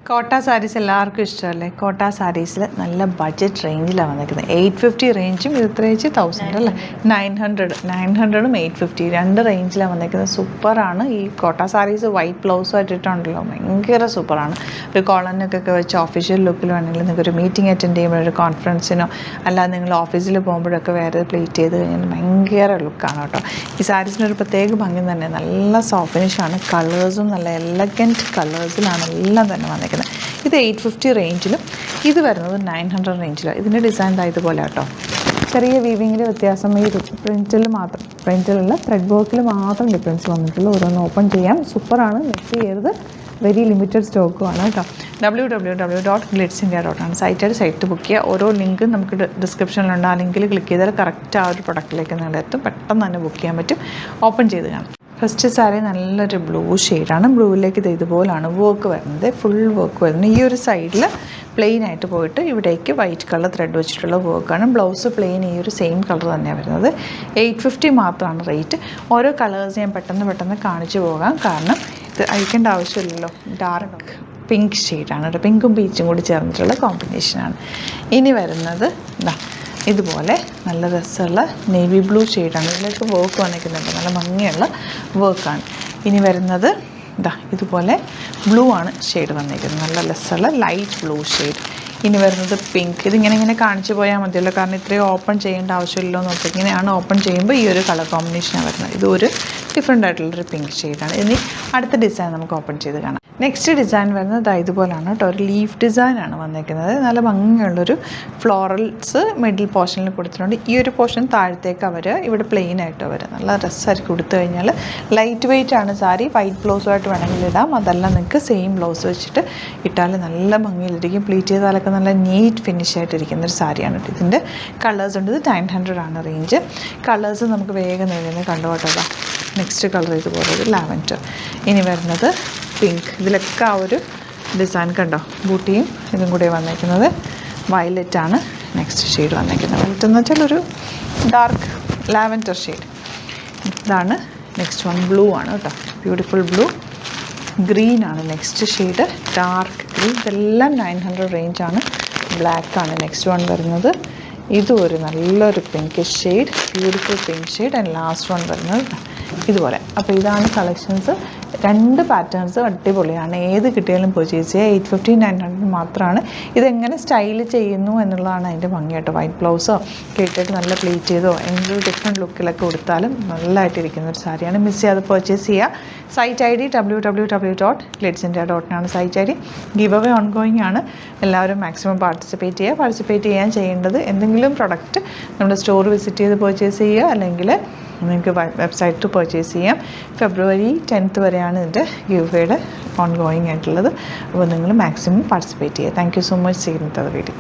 കോട്ട സാരീസ് എല്ലാവർക്കും ഇഷ്ടമല്ലേ? കോട്ട സാരീസിൽ നല്ല ബഡ്ജറ്റ് റേഞ്ചിലാണ് വന്നിരിക്കുന്നത്. 850 റേഞ്ചും ഇത് എത്ര വെച്ച് 1000 അല്ലേ, 900ഉം 850 രണ്ട് റേഞ്ചിലാണ് വന്നിരിക്കുന്നത്. സൂപ്പറാണ് ഈ കോട്ട സാരീസ്. വൈറ്റ് ബ്ലൗസും ഇട്ടിട്ടുണ്ടല്ലോ, ഭയങ്കര സൂപ്പറാണ്. ഒരു കോളനൊക്കെ വെച്ച് ഒഫീഷ്യൽ ലുക്കിൽ വേണമെങ്കിൽ നിങ്ങൾക്ക് ഒരു മീറ്റിംഗ് അറ്റൻഡ് ചെയ്യുമ്പോൾ, ഒരു കോൺഫറൻസിനോ അല്ലാതെ നിങ്ങൾ ഓഫീസിൽ പോകുമ്പോഴൊക്കെ വേറെ പ്ലേറ്റ് ചെയ്ത് കഴിഞ്ഞാൽ ഭയങ്കര ലുക്കാണ് കേട്ടോ. ഈ സാരീസിനൊരു പ്രത്യേക ഭംഗി തന്നെ. നല്ല സോഫ്റ്റ് ഫിനിഷാണ്. കളേഴ്സും നല്ല എലഗൻറ്റ് കളേഴ്സിലാണ് എല്ലാം തന്നെ വന്നിരിക്കുന്നത്. ഇത് 850 റേഞ്ചിലും ഇത് വരുന്നത് 900 റേഞ്ചിലും. ഇതിൻ്റെ ഡിസൈൻ ഇതുപോലെ കേട്ടോ. ചെറിയ വീവിങ്ങിൽ വ്യത്യാസം, ഈ പ്രിൻറ്റിൽ മാത്രം, പ്രിൻറ്റിലുള്ള ത്രെഡ് വർക്കിൽ മാത്രം ഡിഫറൻസ് വന്നിട്ടുള്ളൂ. ഓരോന്ന് ഓപ്പൺ ചെയ്യാം. സൂപ്പറാണ്, മിക്സ് ചെയ്യരുത്. വെരി ലിമിറ്റഡ് സ്റ്റോക്കുമാണ് കേട്ടോ. www.glitzindia.com സൈറ്റ് ബുക്ക് ചെയ്യുക. ഓരോ ലിങ്കും നമുക്ക് ഡിസ്ക്രിപ്ഷനിലുണ്ട്. ആ ലിങ്കിൽ ക്ലിക്ക് ചെയ്താൽ കറക്റ്റ് ആ ഒരു പ്രൊഡക്റ്റിലേക്ക് നിങ്ങളെത്തും. പെട്ടെന്ന് തന്നെ ബുക്ക് ചെയ്യാൻ പറ്റും. ഓപ്പൺ ചെയ്ത് കാണാം. ഫസ്റ്റ് സാരി നല്ലൊരു ബ്ലൂ ഷെയ്ഡാണ്. ബ്ലൂവിലേക്ക് ഇത് ഇതുപോലാണ് വർക്ക് വരുന്നത്. ഫുൾ വർക്ക് വരുന്നത്. ഈ ഒരു സൈഡിൽ പ്ലെയിൻ ആയിട്ട് പോയിട്ട് ഇവിടേക്ക് വൈറ്റ് കളർ ത്രെഡ് വെച്ചിട്ടുള്ള വർക്കാണ്. ബ്ലൗസ് പ്ലെയിൻ ഈ ഒരു സെയിം കളർ തന്നെയാണ് വരുന്നത്. 850 മാത്രമാണ് റേറ്റ്. ഓരോ കളേഴ്സ് ഞാൻ പെട്ടെന്ന് കാണിച്ചു പോകാം, കാരണം ഇത് അഴിക്കേണ്ട ആവശ്യമില്ലല്ലോ. ഡാർക്ക് പിങ്ക് ഷെയ്ഡാണ് കേട്ടോ. പിങ്കും പീച്ചും കൂടി ചേർന്നിട്ടുള്ള കോമ്പിനേഷനാണ്. ഇനി വരുന്നത് ഇതുപോലെ നല്ല രസമുള്ള നേവി ബ്ലൂ ഷെയ്ഡാണ്. ഇതിലേക്ക് വർക്ക് വന്നിരിക്കുന്നുണ്ട്, നല്ല ഭംഗിയുള്ള വർക്കാണ്. ഇനി വരുന്നത് ഇതുപോലെ ബ്ലൂ ആണ് ഷെയ്ഡ് വന്നിരിക്കുന്നത്, നല്ല രസമുള്ള ലൈറ്റ് ബ്ലൂ ഷെയ്ഡ്. ഇനി വരുന്നത് പിങ്ക്. ഇതിങ്ങനെ കാണിച്ചു പോയാൽ മതിയല്ലോ, കാരണം ഇത്രയും ഓപ്പൺ ചെയ്യേണ്ട ആവശ്യമില്ലല്ലോ എന്ന് നോക്കി. ഇങ്ങനെയാണ് ഓപ്പൺ ചെയ്യുമ്പോൾ ഈ ഒരു കളർ കോമ്പിനേഷനാണ് വരുന്നത്. ഇതൊരു ഡിഫറെൻ്റ് ആയിട്ടുള്ളൊരു പിങ്ക് ഷെയ്ഡാണ്. ഇനി അടുത്ത ഡിസൈൻ നമുക്ക് ഓപ്പൺ ചെയ്ത് കാണാം. നെക്സ്റ്റ് ഡിസൈൻ വരുന്നത് ഇതുപോലെയാണ് കേട്ടോ. ഒരു ലീഫ് ഡിസൈനാണ് വന്നിരിക്കുന്നത്. നല്ല ഭംഗിയുള്ളൊരു ഫ്ലോറൽസ് മിഡിൽ പോർഷനിൽ കൊടുത്തിട്ടുണ്ട്. ഈ ഒരു പോർഷൻ താഴത്തേക്ക് ഇവിടെ പ്ലെയിൻ ആയിട്ട് നല്ല രസമായിരിക്കും. കൊടുത്തു കഴിഞ്ഞാൽ ലൈറ്റ് വെയിറ്റ് ആണ് സാരി. വൈറ്റ് ബ്ലൗസുമായിട്ട് വേണമെങ്കിൽ ഇടാം. അതല്ല നിങ്ങൾക്ക് സെയിം ബ്ലൗസ് വെച്ചിട്ട് ഇട്ടാൽ നല്ല ഭംഗിയിലിരിക്കും. പ്ലീറ്റ് ചെയ്താലൊക്കെ നല്ല നീറ്റ് ഫിനിഷ് ആയിട്ടിരിക്കുന്നൊരു സാരിയാണ് കേട്ടോ. ഇതിൻ്റെ കളേഴ്സ് ഉണ്ട്. ഇത് 900 ആണ് റേഞ്ച്. കളേഴ്സ് നമുക്ക് വേഗം നേടുന്നത് കണ്ടുപോട്ടോ. നെക്സ്റ്റ് കളർ ഇതുപോലെ ഒരു ലാവൻഡർ. ഇനി വരുന്നത് പിങ്ക്. ഇതിലൊക്കെ ആ ഒരു ഡിസൈൻ കണ്ടോ, ബൂട്ടിയും ഇതും കൂടെ വന്നിരിക്കുന്നത്. വയലറ്റാണ് നെക്സ്റ്റ് ഷെയ്ഡ് വന്നിരിക്കുന്നത്. വയലറ്റ് എന്ന് വെച്ചാൽ ഒരു ഡാർക്ക് ലാവൻഡർ ഷെയ്ഡ്. ഇതാണ് നെക്സ്റ്റ് വൺ. ബ്ലൂ ആണ് കേട്ടോ, ബ്യൂട്ടിഫുൾ ബ്ലൂ. ഗ്രീനാണ് നെക്സ്റ്റ് ഷെയ്ഡ്, ഡാർക്ക് ഗ്രീൻ. ഇതെല്ലാം 900 റേഞ്ചാണ്. ബ്ലാക്കാണ് നെക്സ്റ്റ് വൺ വരുന്നത്. ഇതും ഒരു നല്ലൊരു pink shade, beautiful pink shade. And last one വരുന്നത് ഇതുപോലെ. അപ്പോൾ ഇതാണ് കളക്ഷൻസ്. രണ്ട് പാറ്റേൺസ് അടിപൊളിയാണ്. ഏത് കിട്ടിയാലും പർച്ചേസ് ചെയ്യുക. 850 900 മാത്രമാണ്. ഇതെങ്ങനെ സ്റ്റൈൽ ചെയ്യുന്നു എന്നുള്ളതാണ് അതിൻ്റെ ഭംഗി കേട്ടോ. വൈറ്റ് ബ്ലൗസോ കേട്ടിട്ട് നല്ല പ്ലീറ്റ് ചെയ്തോ എന്തൊരു ഡിഫറെൻറ്റ് ലുക്കിലൊക്കെ കൊടുത്താലും നല്ലതായിട്ടിരിക്കുന്ന ഒരു സാരിയാണ്. മിസ് ചെയ്യാതെ പർച്ചേസ് ചെയ്യുക. സൈറ്റ് ID www.glitzindia.com ആണ് site ID. Give away ongoing ആണ്. എല്ലാവരും മാക്സിമം പാർട്ടിസിപ്പേറ്റ് ചെയ്യുക. പാർട്ടിസിപ്പേറ്റ് ചെയ്യാൻ ചെയ്യേണ്ടത് എന്തെങ്കിലും പ്രൊഡക്റ്റ് നമ്മുടെ സ്റ്റോർ വിസിറ്റ് ചെയ്ത് പർച്ചേസ് ചെയ്യുക, അല്ലെങ്കിൽ നിങ്ങൾക്ക് വെബ്സൈറ്റ് പർച്ചേസ് ചെയ്യാം. February 10th വരെയാണ് ഇതിൻ്റെ ഗിവ് വേയുടെ ഓൺഗോയിങ് ആയിട്ടുള്ളത്. അപ്പോൾ നിങ്ങൾ മാക്സിമം പാർട്ടിസിപ്പേറ്റ് ചെയ്യുക. Thank you so much. ചെയ്യുന്നത് വീഡിയോ.